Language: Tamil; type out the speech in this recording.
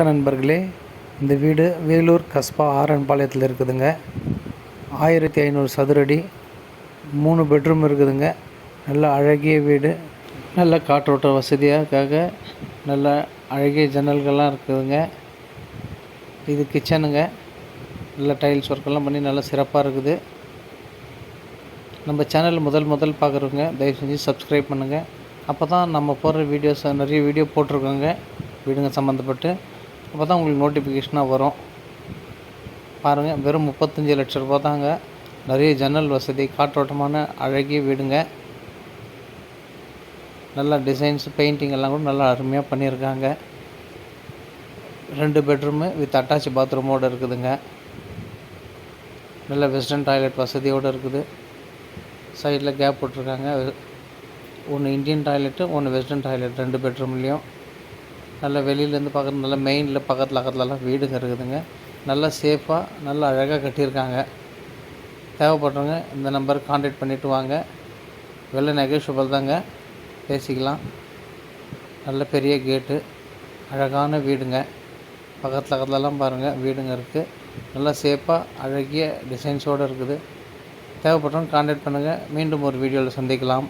நண்பர்களே, இந்த வீடு வேலூர் கஸ்பா ஆரன்பாளையத்தில் இருக்குதுங்க. 1500 சதுரடி, 3 பெட்ரூம் இருக்குதுங்க. நல்ல அழகிய வீடு, நல்ல காற்றோட்ட வசதியாக நல்ல அழகிய ஜன்னல்கள்லாம் இருக்குதுங்க. இது கிச்சனுங்க. நல்ல டைல்ஸ் ஒர்க்கெல்லாம் பண்ணி நல்லா சிறப்பாக இருக்குது. நம்ம சேனல் முதல் பார்க்குறவங்க தயவு செஞ்சு சப்ஸ்கிரைப் பண்ணுங்கள். அப்போ தான் நம்ம போடுற வீடியோஸ் நிறைய வீடியோ போட்டிருக்கோங்க வீடுங்க சம்மந்தப்பட்டு. அப்போ தான் உங்களுக்கு நோட்டிஃபிகேஷனாக வரும். பாருங்கள், வெறும் 35 லட்ச ரூபா தாங்க. நிறைய ஜன்னல் வசதி, காற்றோட்டமான அழகிய வீடுங்க. நல்லா டிசைன்ஸ், பெயிண்டிங் எல்லாம் கூட நல்லா அருமையாக பண்ணியிருக்காங்க. 2 பெட்ரூமு வித் அட்டாச் பாத்ரூமோடு இருக்குதுங்க. நல்ல வெஸ்டர்ன் டாய்லெட் வசதியோடு இருக்குது. சைடில் கேப் போட்டிருக்காங்க. ஒன்று இந்தியன் டாய்லெட்டு, ஒன்று வெஸ்டர்ன் டாய்லெட் 2 பெட்ரூம்லேயும். நல்லா வெளியிலேருந்து பார்க்குறது நல்லா மெயினில் பக்கத்துலலாம் வீடுங்க இருக்குதுங்க. நல்லா சேஃபாக நல்லா அழகாக கட்டியிருக்காங்க. தேவைப்படுறவங்க இந்த நம்பருக்கு கான்டாக்ட் பண்ணிவிட்டு வாங்க. விலை நெகோஷியபிள் தாங்க, பேசிக்கலாம். நல்ல பெரிய கேட்டு, அழகான வீடுங்க. பக்கத்துலலாம் பாருங்கள் வீடுங்க இருக்குது. நல்லா சேஃபாக அழகிய டிசைன்ஸோடு இருக்குது. தேவைப்படுறவங்க கான்டாக்ட் பண்ணுங்கள். மீண்டும் ஒரு வீடியோவில் சந்திக்கலாம்.